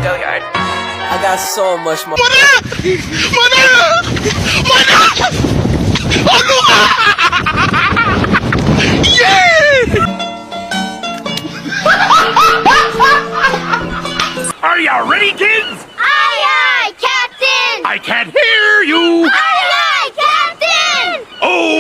I got so much more. Are you ready, kids? Aye, aye, Captain! I can't hear you. Aye, aye, Captain! Oh!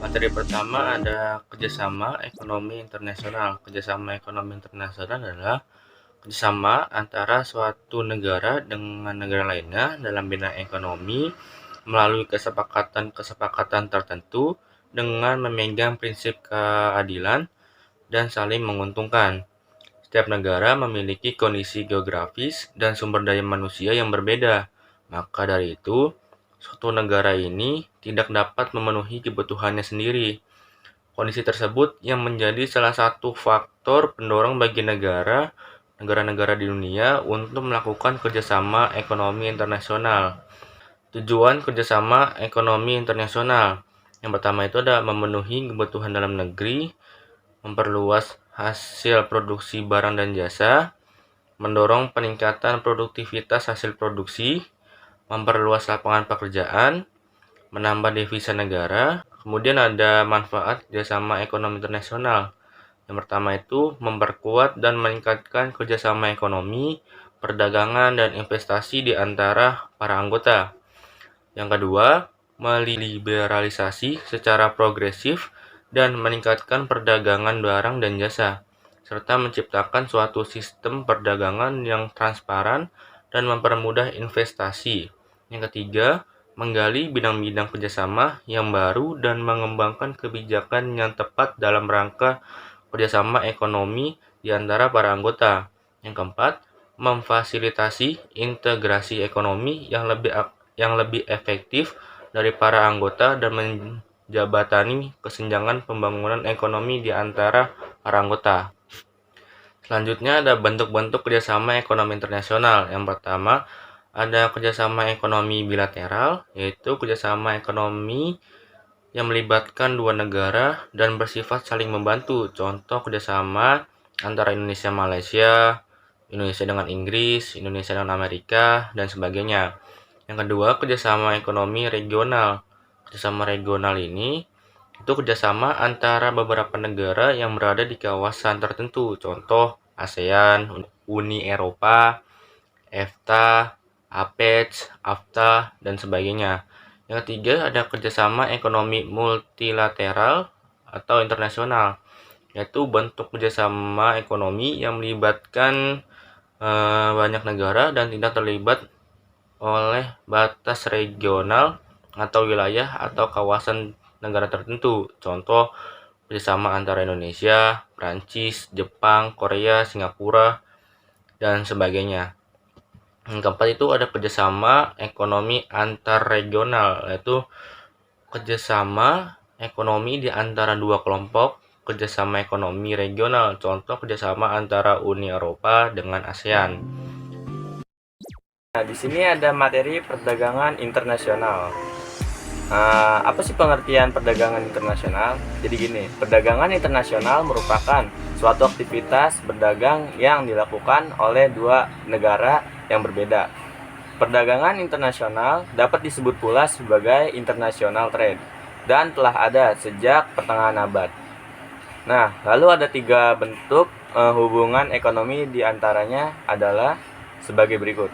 Materi pertama ada kerjasama ekonomi internasional. Kerjasama ekonomi internasional adalah kerjasama antara suatu negara dengan negara lainnya dalam bidang ekonomi melalui kesepakatan tertentu dengan memegang prinsip keadilan dan saling menguntungkan. Setiap negara memiliki kondisi geografis dan sumber daya manusia yang berbeda. Maka dari itu, suatu negara ini tidak dapat memenuhi kebutuhannya sendiri. Kondisi tersebut yang menjadi salah satu faktor pendorong bagi negara-negara di dunia untuk melakukan kerjasama ekonomi internasional. Tujuan kerjasama ekonomi internasional yang pertama itu ada memenuhi kebutuhan dalam negeri, memperluas hasil produksi barang dan jasa, mendorong peningkatan produktivitas hasil produksi, memperluas lapangan pekerjaan, menambah devisa negara. Kemudian ada manfaat kerjasama ekonomi internasional. Yang pertama itu memperkuat dan meningkatkan kerjasama ekonomi, perdagangan, dan investasi di antara para anggota. Yang kedua, meliberalisasi secara progresif dan meningkatkan perdagangan barang dan jasa, serta menciptakan suatu sistem perdagangan yang transparan dan mempermudah investasi. Yang ketiga, menggali bidang-bidang kerjasama yang baru dan mengembangkan kebijakan yang tepat dalam rangka kerjasama ekonomi di antara para anggota. Yang keempat, memfasilitasi integrasi ekonomi yang lebih efektif dari para anggota dan menjabatani kesenjangan pembangunan ekonomi di antara para anggota. Selanjutnya ada bentuk-bentuk kerjasama ekonomi internasional. Yang pertama ada kerjasama ekonomi bilateral, yaitu kerjasama ekonomi yang melibatkan dua negara dan bersifat saling membantu. Contoh kerjasama antara Indonesia-Malaysia, Indonesia dengan Inggris, Indonesia dengan Amerika, dan sebagainya. Yang kedua, kerjasama ekonomi regional. Kerjasama regional ini itu kerjasama antara beberapa negara yang berada di kawasan tertentu. Contoh ASEAN, Uni Eropa, EFTA, APEC, AFTA, dan sebagainya. Yang ketiga ada kerjasama ekonomi multilateral atau internasional, yaitu bentuk kerjasama ekonomi yang melibatkan banyak negara dan tidak terlibat oleh batas regional atau wilayah atau kawasan negara tertentu. Contoh kerjasama antara Indonesia, Prancis, Jepang, Korea, Singapura, dan sebagainya. Yang keempat itu ada kerjasama ekonomi antar regional, yaitu kerjasama ekonomi di antara dua kelompok kerjasama ekonomi regional. Contoh kerjasama antara Uni Eropa dengan ASEAN. Nah, di sini ada materi perdagangan internasional. Apa sih pengertian perdagangan internasional? Jadi gini, perdagangan internasional merupakan suatu aktivitas berdagang yang dilakukan oleh dua negara yang berbeda. Perdagangan internasional dapat disebut pula sebagai international trade dan telah ada sejak pertengahan abad. Nah, lalu ada tiga bentuk hubungan ekonomi diantaranya adalah sebagai berikut.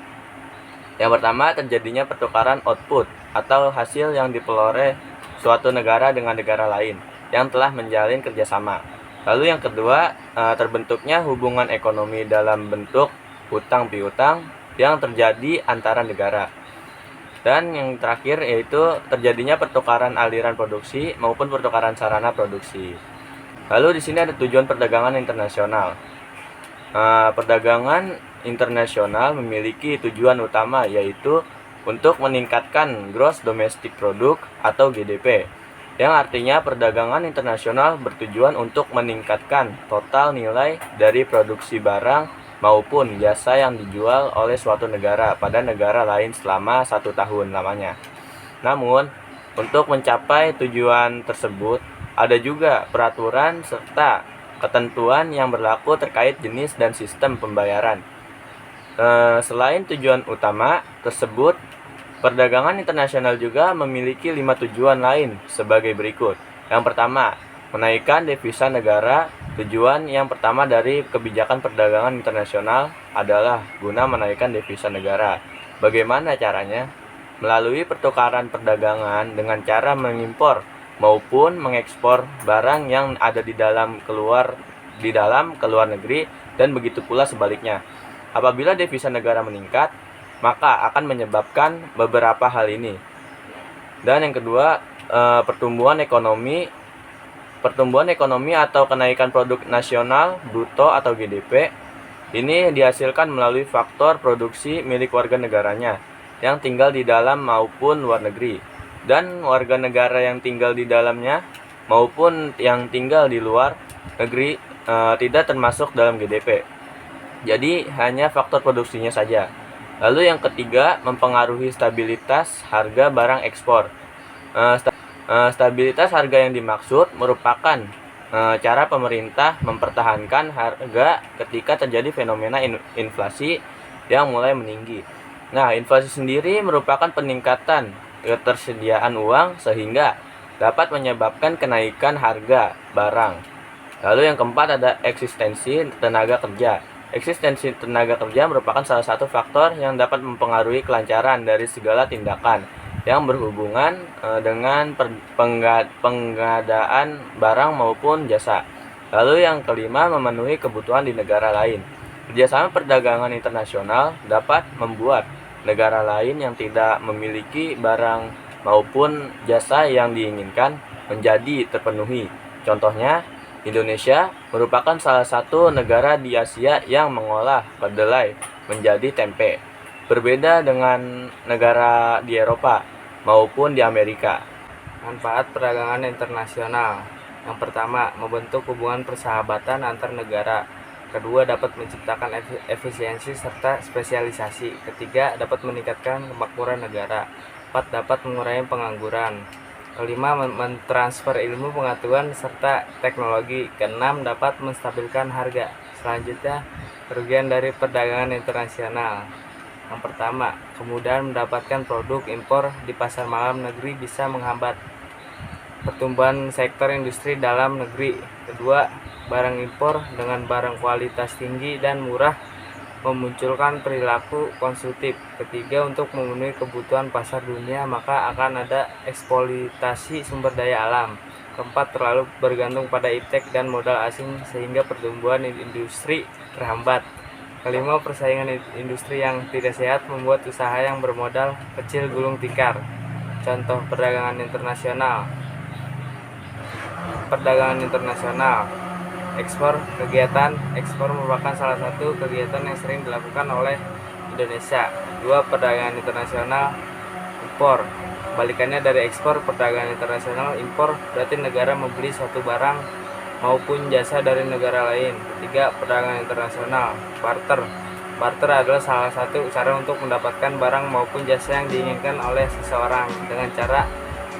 Yang pertama, terjadinya pertukaran output atau hasil yang diperoleh suatu negara dengan negara lain yang telah menjalin kerjasama. Lalu yang kedua, terbentuknya hubungan ekonomi dalam bentuk hutang piutang yang terjadi antara negara. Dan yang terakhir yaitu terjadinya pertukaran aliran produksi maupun pertukaran sarana produksi. Lalu di sini ada tujuan perdagangan internasional. Perdagangan internasional memiliki tujuan utama yaitu untuk meningkatkan gross domestic product atau GDP, yang artinya perdagangan internasional bertujuan untuk meningkatkan total nilai dari produksi barang maupun jasa yang dijual oleh suatu negara pada negara lain selama 1 tahun lamanya. Namun, untuk mencapai tujuan tersebut, ada juga peraturan serta ketentuan yang berlaku terkait jenis dan sistem pembayaran. Selain tujuan utama tersebut, perdagangan internasional juga memiliki 5 tujuan lain sebagai berikut. Yang pertama, menaikkan devisa negara. Tujuan yang pertama dari kebijakan perdagangan internasional adalah guna menaikkan devisa negara. Bagaimana caranya? Melalui pertukaran perdagangan dengan cara mengimpor maupun mengekspor barang yang ada di dalam keluar negeri, dan begitu pula sebaliknya. Apabila devisa negara meningkat, maka akan menyebabkan beberapa hal ini. Dan yang kedua, pertumbuhan ekonomi atau kenaikan produk nasional bruto atau GDP. Ini dihasilkan melalui faktor produksi milik warga negaranya yang tinggal di dalam maupun luar negeri, dan warga negara yang tinggal di dalamnya maupun yang tinggal di luar negeri tidak termasuk dalam GDP. Jadi hanya faktor produksinya saja. Lalu yang ketiga, mempengaruhi stabilitas harga barang ekspor. Stabilitas harga yang dimaksud merupakan cara pemerintah mempertahankan harga ketika terjadi fenomena inflasi yang mulai meninggi. Nah, inflasi sendiri merupakan peningkatan ketersediaan uang sehingga dapat menyebabkan kenaikan harga barang. Lalu yang keempat ada eksistensi tenaga kerja. Eksistensi tenaga kerja merupakan salah satu faktor yang dapat mempengaruhi kelancaran dari segala tindakan yang berhubungan dengan pengadaan barang maupun jasa. Lalu yang kelima, memenuhi kebutuhan di negara lain. Kerjasama perdagangan internasional dapat membuat negara lain yang tidak memiliki barang maupun jasa yang diinginkan menjadi terpenuhi. Contohnya, Indonesia merupakan salah satu negara di Asia yang mengolah kedelai menjadi tempe, berbeda dengan negara di Eropa maupun di Amerika. Manfaat perdagangan internasional. Yang pertama, membentuk hubungan persahabatan antar negara. Kedua, dapat menciptakan efisiensi serta spesialisasi. Ketiga, dapat meningkatkan kemakmuran negara. 4, dapat mengurangi pengangguran. Kelima, mentransfer ilmu pengetahuan serta teknologi. Keenam, dapat menstabilkan harga. Selanjutnya, kerugian dari perdagangan internasional. Yang pertama, kemudahan mendapatkan produk impor di pasar malam negeri bisa menghambat pertumbuhan sektor industri dalam negeri. Kedua, barang impor dengan barang kualitas tinggi dan murah memunculkan perilaku konsumtif. Ketiga, untuk memenuhi kebutuhan pasar dunia maka akan ada eksploitasi sumber daya alam. Keempat, terlalu bergantung pada iptek dan modal asing sehingga pertumbuhan industri terhambat. Kelima, persaingan industri yang tidak sehat membuat usaha yang bermodal kecil gulung tikar. Contoh perdagangan internasional. Perdagangan internasional. Kegiatan ekspor merupakan salah satu kegiatan yang sering dilakukan oleh Indonesia. 2, perdagangan internasional. Impor. Kebalikannya dari ekspor, perdagangan internasional. Impor berarti negara membeli suatu barang maupun jasa dari negara lain. 3, perdagangan internasional. Barter. Barter adalah salah satu cara untuk mendapatkan barang maupun jasa yang diinginkan oleh seseorang dengan cara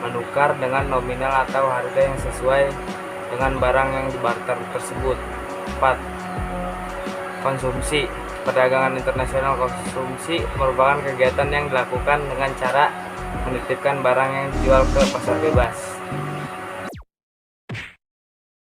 menukar dengan nominal atau harga yang sesuai dengan barang yang dibarter tersebut. 4, konsumsi. Perdagangan internasional konsumsi merupakan kegiatan yang dilakukan dengan cara menitipkan barang yang dijual ke pasar bebas.